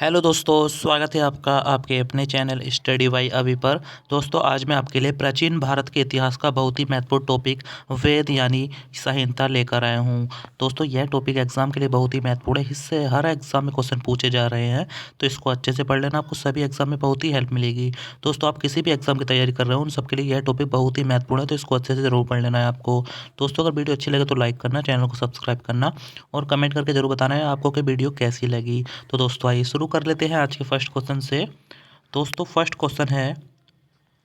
Hello दोस्तों, स्वागत है आपका आपके अपने चैनल स्टडी बाय अभी पर। दोस्तों, आज मैं आपके लिए प्राचीन भारत के इतिहास का बहुत ही महत्वपूर्ण टॉपिक वेद यानी संहिता लेकर आया हूँ। दोस्तों, यह टॉपिक एग्जाम के लिए बहुत ही महत्वपूर्ण है। इससे हर एग्जाम में क्वेश्चन पूछे जा रहे हैं, तो इसको अच्छे से पढ़ लेना, आपको सभी एग्जाम में बहुत ही हेल्प मिलेगी। दोस्तों, आप किसी भी एग्जाम की तैयारी कर रहे हो उन सबके लिए यह टॉपिक बहुत ही महत्वपूर्ण है, तो इसको अच्छे से जरूर पढ़ लेना है आपको। दोस्तों, अगर वीडियो अच्छी लगे तो लाइक करना, चैनल को सब्सक्राइब करना और कमेंट करके जरूर बताना है आपको कि वीडियो कैसी लगी। तो दोस्तों, आइए शुरू कर लेते हैं आज के फर्स्ट क्वेश्चन से। दोस्तों, फर्स्ट क्वेश्चन है,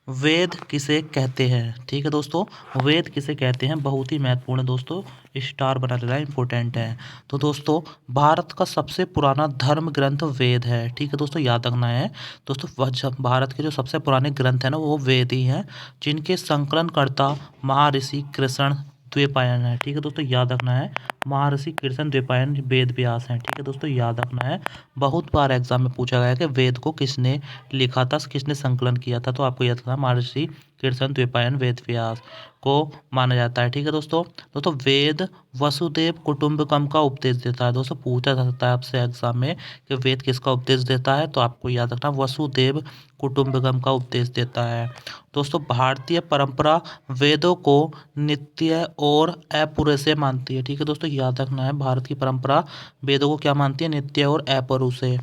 वेद किसे कहते हैं। ठीक है दोस्तों, वेद किसे कहते हैं, बहुत ही महत्वपूर्ण है दोस्तों, स्टार बना लेना, इंपॉर्टेंट है। तो दोस्तों, भारत का सबसे पुराना धर्म ग्रंथ वेद है। ठीक है दोस्तों, याद रखना है। दोस्तों, भारत के जो सबसे पुराने ग्रंथ है ना, वो वेद ही हैं, जिनके संकलनकर्ता महर्षि कृष्ण द्वैपायन है। ठीक है दोस्तों, याद रखना है, महर्षि कृष्ण द्वैपायन वेद व्यास हैं। ठीक है दोस्तों, याद रखना है। बहुत बार एग्जाम में पूछा गया है कि वेद को किसने लिखा था, किसने संकलन किया था, तो आपको याद रखना महर्षि कृष्ण द्वैपायन वेद व्यास को माना जाता है। ठीक है दोस्तों। दोस्तों, वेद वसुदेव कुटुंबकम का उपदेश देता है। दोस्तों, पूछा जा सकता है आपसे एग्जाम में कि वेद किसका उपदेश देता है, तो आपको याद रखना वसुदेव कुटुंबकम का उपदेश देता है। दोस्तों, भारतीय परंपरा वेदों को नित्य और अपूर्व से मानती है। ठीक है दोस्तों, याद रखना है, भारत की परंपरा वेदों को क्या मानती है, नित्य और अपूर्व से।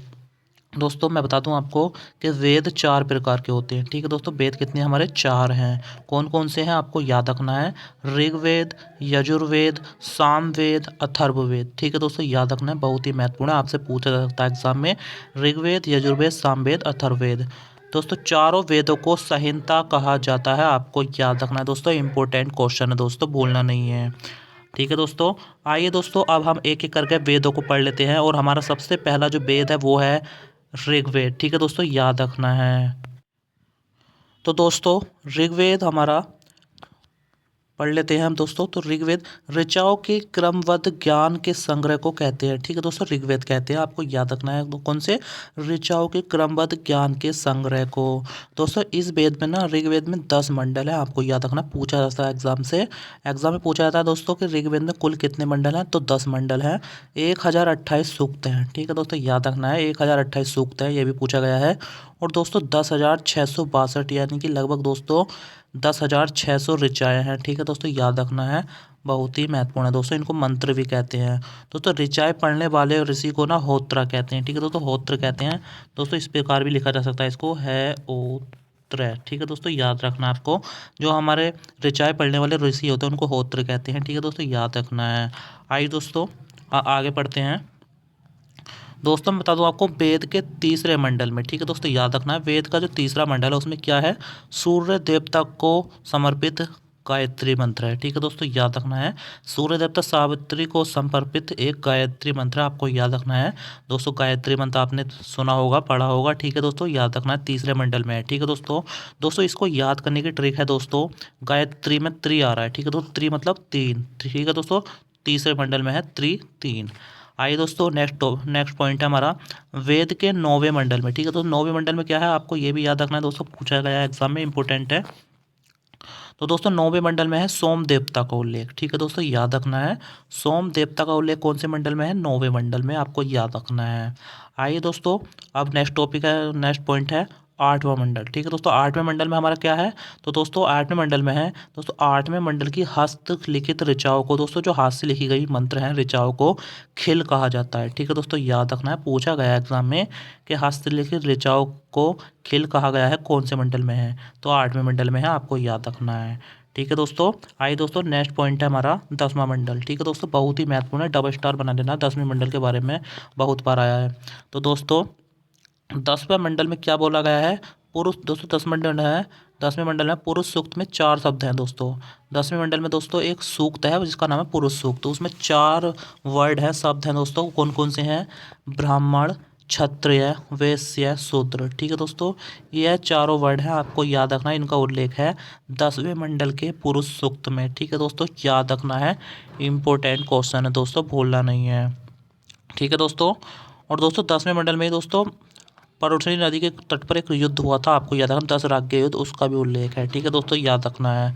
दोस्तों, मैं बता दूं आपको कि वेद 4 प्रकार के होते हैं। ठीक है दोस्तों, वेद कितने हमारे 4 हैं। कौन कौन से हैं आपको याद रखना है, ऋग्वेद, यजुर्वेद, सामवेद, अथर्ववेद। ठीक है दोस्तों, याद रखना है, बहुत ही महत्वपूर्ण है, आपसे पूछा जा सकता है एग्जाम में, ऋग्वेद, यजुर्वेद, सामवेद, अथर्ववेद। दोस्तों, चारों वेदों को संहिता कहा जाता है, आपको याद रखना है दोस्तों, इंपॉर्टेंट क्वेश्चन है दोस्तों, भूलना नहीं है। ठीक है दोस्तों, आइए दोस्तों, अब हम एक एक करके वेदों को पढ़ लेते हैं, और हमारा सबसे पहला जो वेद है वो है ऋग्वेद। ठीक है दोस्तों, याद रखना है। तो दोस्तों, ऋग्वेद हमारा पढ़ लेते हैं हम दोस्तों। तो ऋग्वेद ऋचाओं के क्रमबद्ध ज्ञान के संग्रह को कहते हैं। ठीक है दोस्तों, ऋग्वेद कहते हैं, आपको याद रखना है, कौन से, ऋचाओं के क्रमबद्ध ज्ञान के संग्रह को। दोस्तों, इस वेद में ना, ऋग्वेद में 10 मंडल है, आपको याद रखना, पूछा जाता है एग्जाम से। एग्जाम में पूछा जाता है दोस्तों कि ऋग्वेद में कुल कितने मंडल हैं, तो 10 मंडल हैं, 1028 सूक्त हैं। ठीक है दोस्तों, याद रखना है, 1028 सूक्त है, ये भी पूछा गया है। और दोस्तों, 10,662 यानी कि लगभग दोस्तों 10,600 ऋचाएँ हैं। ठीक है दोस्तों, याद रखना है, बहुत ही महत्वपूर्ण है दोस्तों, इनको मंत्र भी कहते हैं। दोस्तों, ऋचाएँ पढ़ने वाले ऋषि को ना होत्रा कहते हैं। ठीक है दोस्तों, होत्र कहते हैं दोस्तों, इस प्रकार भी लिखा जा सकता है इसको, है ओत्र। ठीक है दोस्तों, याद रखना आपको, जो हमारे ऋचाएँ पढ़ने वाले ऋषि होते हैं उनको होत्र कहते हैं। ठीक है दोस्तों, याद रखना है। आइए दोस्तों, आगे पढ़ते हैं। दोस्तों, मैं बता दूं आपको, वेद के तीसरे मंडल में, ठीक है दोस्तों, याद रखना है, वेद का जो तीसरा मंडल है उसमें क्या है, सूर्य देवता को समर्पित गायत्री मंत्र है। ठीक है दोस्तों, याद रखना है, सूर्य देवता सावित्री को समर्पित एक गायत्री मंत्र है, आपको याद रखना है। दोस्तों, गायत्री मंत्र आपने सुना होगा, पढ़ा होगा। ठीक है दोस्तों, याद रखना है, तीसरे मंडल में है। ठीक है दोस्तों। दोस्तों, इसको याद करने की ट्रिक है दोस्तों, गायत्री में त्रि आ रहा है। ठीक है दोस्तों, त्रि मतलब 3। ठीक है दोस्तों, तीसरे मंडल में है त्रि 3। आइए दोस्तों, नेक्स्ट पॉइंट है हमारा, वेद के 9वें मंडल में। ठीक है दोस्तों, 9वें मंडल में क्या है, आपको ये भी याद रखना है दोस्तों, पूछा गया है एग्जाम में, इंपॉर्टेंट है। तो दोस्तों, 9वें मंडल में है सोम देवता का उल्लेख। ठीक है दोस्तों, याद रखना है, सोम देवता का उल्लेख कौन से मंडल में है, 9वें मंडल में, आपको याद रखना है। आइए दोस्तों, अब नेक्स्ट टॉपिक है, नेक्स्ट पॉइंट है 8वां मंडल। ठीक है दोस्तों, 8वें मंडल में हमारा क्या है, तो दोस्तों 8वें मंडल में है दोस्तों, 8वें मंडल की हस्तलिखित ऋचाओं को, दोस्तों जो हाथ से लिखी गई मंत्र हैं ऋचाओं को खिल कहा जाता है। ठीक है दोस्तों, याद रखना है, पूछा गया है एग्जाम में कि हस्तलिखित ऋचाओं को खिल कहा गया है, कौन से मंडल में है, तो 8वें मंडल में है, आपको याद रखना है। ठीक है दोस्तों। आइए दोस्तों, नेक्स्ट पॉइंट है हमारा 10वां मंडल। ठीक है दोस्तों, बहुत ही महत्वपूर्ण है, डबल स्टार बना लेना, 10वें मंडल के बारे में बहुत बार आया है। तो दोस्तों, 10वें मंडल में क्या बोला गया है, पुरुष। दोस्तों, 10 मंडल है, 10वें मंडल में पुरुष सूक्त में 4 शब्द हैं दोस्तों। 10वें मंडल में दोस्तों एक सूक्त है जिसका नाम है पुरुष सूक्त, तो उसमें 4 वर्ड हैं, शब्द हैं दोस्तों, कौन कौन से हैं, ब्राह्मण, क्षत्रिय, वैश्य, शूद्र। ठीक है दोस्तों, यह चारों वर्ड हैं, आपको याद रखना है, इनका उल्लेख है 10वें मंडल के पुरुष सूक्त में। ठीक है दोस्तों, याद रखना है, इंपॉर्टेंट क्वेश्चन है दोस्तों, भूलना नहीं है। ठीक है दोस्तों। और दोस्तों, 10वें मंडल में दोस्तों परोसनी नदी के तट पर एक युद्ध हुआ था, आपको याद रखना, 10 राज्य युद्ध, उसका भी उल्लेख है। ठीक है दोस्तों, याद रखना है।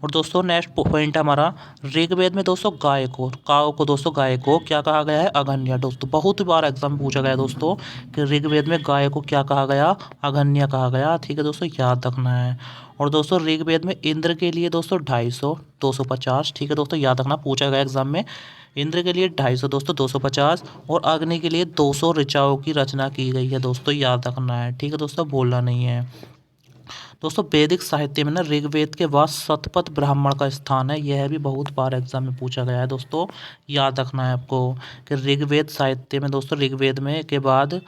और दोस्तों नेक्स्ट पॉइंट है हमारा ऋग्वेद में दोस्तों गाय को काव को दोस्तों गाय को क्या कहा गया है? अगन्य। दोस्तों बहुत बार एग्जाम में पूछा गया दोस्तों कि ऋग्वेद में गाय को क्या कहा गया? अगन्य कहा गया। ठीक है दोस्तों, याद रखना है। और दोस्तों ऋग्वेद में इंद्र के लिए दोस्तों 250 250। ठीक है दोस्तों, याद रखना, पूछा गया एग्जाम में। इंद्र के लिए 250 दोस्तों 250 और अग्नि के लिए 200 ऋचाओं की रचना की गई है दोस्तों, याद रखना है। ठीक है दोस्तों, बोलना नहीं है। दोस्तों वैदिक साहित्य में ना ऋग्वेद के बाद शतपथ ब्राह्मण का स्थान है। यह भी बहुत बार एग्जाम में पूछा गया है दोस्तों, याद रखना है आपको कि ऋग्वेद साहित्य में दोस्तों ऋग्वेद में के बाद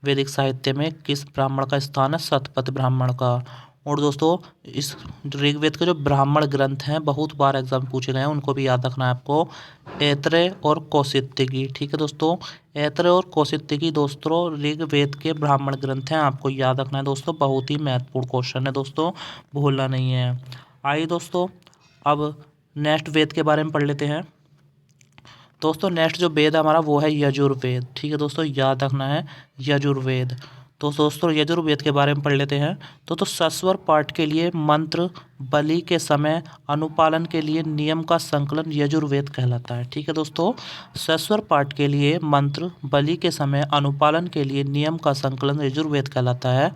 वैदिक साहित्य में किस ब्राह्मण का स्थान है? शतपथ ब्राह्मण का। और दोस्तों इस ऋग्वेद के जो ब्राह्मण ग्रंथ हैं बहुत बार एग्जाम में पूछे गए हैं, उनको भी याद रखना है आपको। ऐत्रेय और कौशितकी। ठीक है दोस्तों, ऐत्रेय और कौशितकी दोस्तों ऋग्वेद के ब्राह्मण ग्रंथ हैं, आपको याद रखना है दोस्तों। बहुत ही महत्वपूर्ण क्वेश्चन है दोस्तों, भूलना नहीं है। आइए दोस्तों अब नेक्स्ट वेद के बारे में पढ़ लेते हैं। दोस्तों नेक्स्ट जो वेद है हमारा वो है यजुर्वेद। ठीक है दोस्तों, याद रखना है यजुर्वेद। तो दोस्तों यजुर्वेद के बारे में पढ़ लेते हैं। तो सस्वर पाठ के लिए मंत्र, बलि के समय अनुपालन के लिए नियम का संकलन यजुर्वेद कहलाता है। ठीक है दोस्तों, सस्वर पाठ के लिए मंत्र, बलि के समय अनुपालन के लिए नियम का संकलन यजुर्वेद कहलाता है।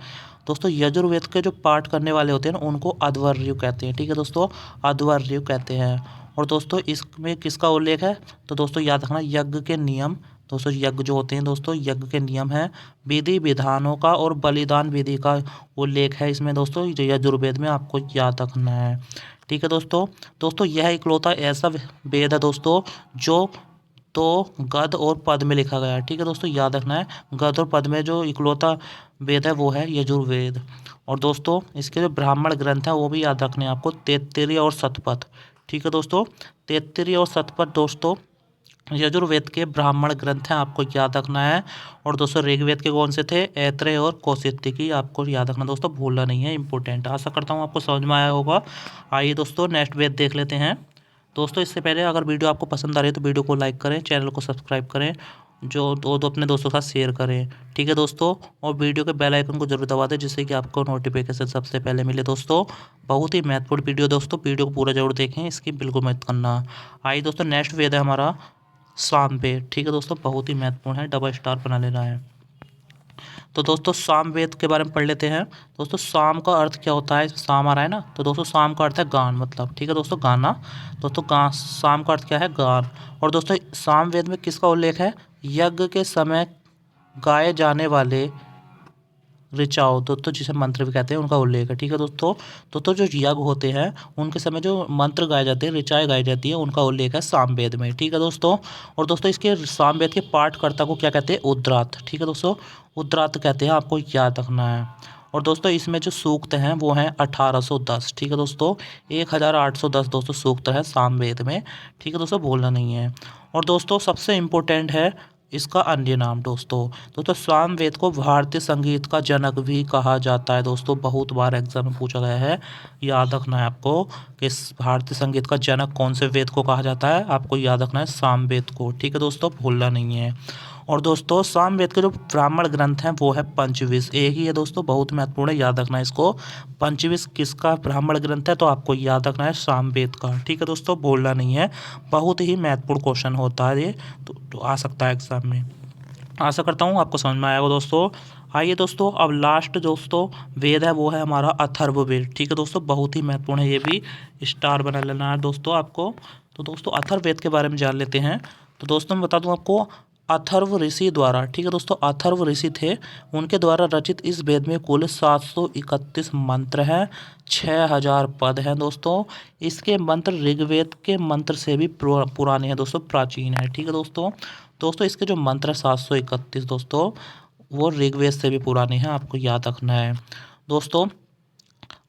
दोस्तों यजुर्वेद के जो पाठ करने वाले होते हैं उनको अध्वर्यु कहते हैं। ठीक है दोस्तों, अध्वर्यु कहते हैं। और दोस्तों इसमें किसका उल्लेख है? तो दोस्तों याद रखना यज्ञ के नियम। दोस्तों यज्ञ जो होते हैं दोस्तों यज्ञ के नियम हैं, विधि विधानों का और बलिदान विधि का उल्लेख है इसमें दोस्तों यजुर्वेद में, आपको याद रखना है। ठीक है दोस्तों यह इकलौता ऐसा वेद है दोस्तों जो तो गद और पद में लिखा गया है। ठीक है दोस्तों, याद रखना है गद और पद में जो इकलौता वेद है वो है यजुर्वेद। और दोस्तों इसके जो ब्राह्मण ग्रंथ हैं वो भी याद रखने हैं आपको, तैत्तिरीय और शतपथ। ठीक है दोस्तों, तैत्तिरीय और शतपथ दोस्तों यजुर्वेद के ब्राह्मण ग्रंथ हैं, आपको याद रखना है। और दोस्तों ऋग्वेद के कौन से थे? ऐत्रेय और कौशितकी, आपको याद रखना दोस्तों, भूलना नहीं है, इंपॉर्टेंट। आशा करता हूँ आपको समझ में आया होगा। आइए दोस्तों नेक्स्ट वेद देख लेते हैं। दोस्तों इससे पहले अगर वीडियो आपको पसंद आ रही है तो वीडियो को लाइक करें, चैनल को सब्सक्राइब करें, जो दो अपने दोस्तों के साथ शेयर करें। ठीक है दोस्तों, और वीडियो के बेल आइकन को जरूर दबा दें जिससे कि आपको नोटिफिकेशन सबसे पहले मिले दोस्तों। बहुत ही महत्वपूर्ण वीडियो दोस्तों, वीडियो को पूरा जरूर देखें, इसकी बिल्कुल मत करना। आइए दोस्तों नेक्स्ट वेद है हमारा सामवेद। ठीक है दोस्तों, बहुत ही महत्वपूर्ण है, डबल स्टार बना लेना है। तो दोस्तों सामवेद के बारे में पढ़ लेते हैं। दोस्तों साम का अर्थ क्या होता है? साम आ रहा है ना, तो दोस्तों साम का अर्थ है गान, मतलब। ठीक है दोस्तों, गाना। दोस्तों साम का अर्थ क्या है? गान। और दोस्तों सामवेद में किसका उल्लेख है? यज्ञ के समय गाए जाने वाले ऋचाओं दोस्तों जिसे मंत्र भी कहते हैं उनका उल्लेख है। ठीक है दोस्तों जो यज्ञ होते हैं उनके समय जो मंत्र गाए जाते हैं, ऋचाएँ गाई जाती हैं, उनका उल्लेख है सामवेद में। ठीक है दोस्तों, और दोस्तों इसके सामवेद के पाठकर्ता को क्या कहते हैं? उद्रात। ठीक है दोस्तों, उद्रात कहते हैं, आपको याद रखना है। और दोस्तों इसमें जो सूक्त हैं वो हैं 1810। ठीक है दोस्तों, 1810 दोस्तों सूक्त है सामवेद में। ठीक है दोस्तों, भूलना नहीं है। और दोस्तों सबसे इम्पोर्टेंट है इसका अन्य नाम दोस्तों सामवेद को भारतीय संगीत का जनक भी कहा जाता है दोस्तों, बहुत बार एग्जाम में पूछा गया है, याद रखना है आपको कि भारतीय संगीत का जनक कौन से वेद को कहा जाता है, आपको याद रखना है सामवेद को। ठीक है दोस्तों, भूलना नहीं है। और दोस्तों सामवेद के जो ब्राह्मण ग्रंथ हैं वो है पंचविश, एक ही है दोस्तों, बहुत महत्वपूर्ण है, याद रखना है इसको। पंचविश किसका ब्राह्मण ग्रंथ है? तो आपको याद रखना है सामवेद का। ठीक है दोस्तों, भूलना नहीं है, बहुत ही महत्वपूर्ण क्वेश्चन होता है ये, तो आ सकता है एग्जाम में। आशा करता हूँ आपको समझ में आया होगा दोस्तों। आइए दोस्तों अब लास्ट दोस्तों वेद है वो है हमारा अथर्ववेद। ठीक है दोस्तों, बहुत ही महत्वपूर्ण है, ये भी स्टार बना लेना है दोस्तों आपको। तो दोस्तों अथर्ववेद के बारे में जान लेते हैं। तो दोस्तों मैं बता दूं आपको अथर्व ऋषि द्वारा, ठीक है दोस्तों, अथर्व ऋषि थे, उनके द्वारा रचित इस वेद में कुल 731 मंत्र हैं, 6000 पद हैं दोस्तों। इसके मंत्र ऋग्वेद के मंत्र से भी पुराने हैं दोस्तों, प्राचीन है। ठीक है दोस्तों इसके जो मंत्र है 731 दोस्तों वो ऋग्वेद से भी पुराने हैं, आपको याद रखना है दोस्तों।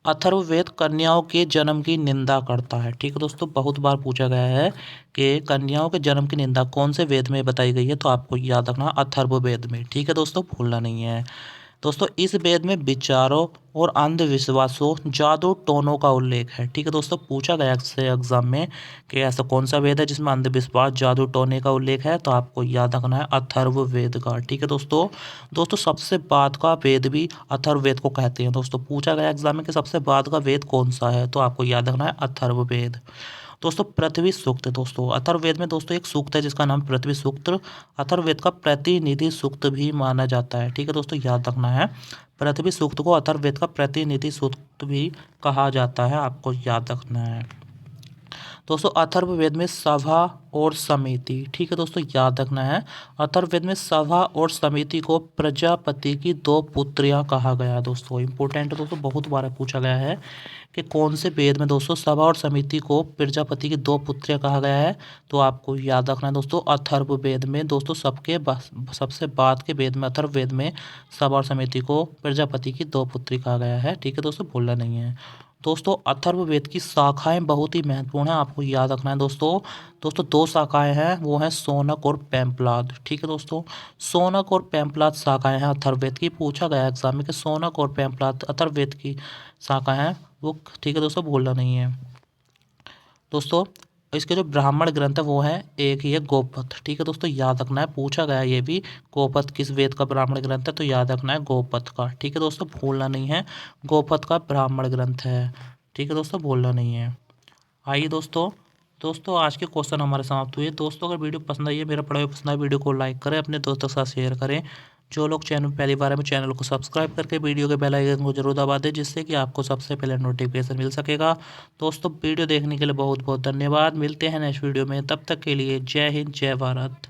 अथर्ववेद कन्याओं के जन्म की निंदा करता है। ठीक है दोस्तों, बहुत बार पूछा गया है कि कन्याओं के जन्म की निंदा कौन से वेद में बताई गई है, तो आपको याद रखना अथर्ववेद में। ठीक है दोस्तों, भूलना नहीं है। दोस्तों इस वेद में विचारों और अंधविश्वासों, जादू टोनों का उल्लेख है। ठीक है दोस्तों, पूछा गया से एग्जाम में कि ऐसा कौन सा वेद है जिसमें अंधविश्वास, जादू टोने का उल्लेख है, तो आपको याद रखना है अथर्ववेद का। ठीक है दोस्तों, दोस्तों सबसे बाद का वेद भी अथर्ववेद को कहते हैं। दोस्तों पूछा गया एग्जाम में कि सबसे बाद का वेद कौन सा है, तो आपको याद रखना है अथर्ववेद। दोस्तों पृथ्वी सूक्त, दोस्तों अथर्ववेद में दोस्तों एक सूक्त है जिसका नाम पृथ्वी सूक्त अथर्ववेद का प्रतिनिधि सूक्त भी माना जाता है। ठीक है दोस्तों, याद रखना है पृथ्वी सूक्त को अथर्ववेद का प्रतिनिधि सूक्त भी कहा जाता है, आपको याद रखना है। दोस्तों अथर्ववेद में सभा और समिति, ठीक है दोस्तों याद रखना है, अथर्ववेद में सभा और समिति को प्रजापति की दो पुत्रियां कहा गया है। दोस्तों इंपॉर्टेंट दोस्तों, बहुत बार पूछा गया है कि कौन से वेद में दोस्तों सभा और समिति को प्रजापति की दो पुत्रियां कहा गया है, तो आपको याद रखना है दोस्तों अथर्ववेद में दोस्तों सबसे बाद के वेद में अथर्ववेद में सभा और समिति को प्रजापति की दो पुत्री कहा गया है। ठीक है दोस्तों, भूलना नहीं है। दोस्तों अथर्ववेद की शाखाएं बहुत ही महत्वपूर्ण है, आपको याद रखना है दोस्तों। दोस्तों दो शाखाएं हैं, वो हैं सोनक और पैंपलाद। ठीक है दोस्तों, सोनक और पैंपलाद शाखाएं हैं अथर्ववेद की। पूछा गया एग्जाम में कि सोनक और पैंपलाद अथर्ववेद की शाखा हैं वो। ठीक है दोस्तों, भूलना नहीं है। दोस्तों इसके जो ब्राह्मण ग्रंथ है वो है एक ही है गोपथ। ठीक है दोस्तों, याद रखना है, पूछा गया ये भी गोपथ किस वेद का ब्राह्मण ग्रंथ है, तो याद रखना है गोपथ का। ठीक है दोस्तों, भूलना नहीं है, गोपथ का ब्राह्मण ग्रंथ है। ठीक है दोस्तों, भूलना नहीं है। आइए दोस्तों, आज के क्वेश्चन हमारे समाप्त हुए। दोस्तों अगर वीडियो पसंद आई है, मेरा पढ़ाई पसंद आए, वीडियो को लाइक करें, अपने दोस्तों के साथ शेयर करें। जो लोग चैनल पहली बार है, चैनल को सब्सक्राइब करके वीडियो के बेल आइकन को जरूर दबा दें, जिससे कि आपको सबसे पहले नोटिफिकेशन मिल सकेगा। दोस्तों वीडियो देखने के लिए बहुत बहुत धन्यवाद। मिलते हैं नेक्स्ट वीडियो में, तब तक के लिए जय हिंद, जय भारत।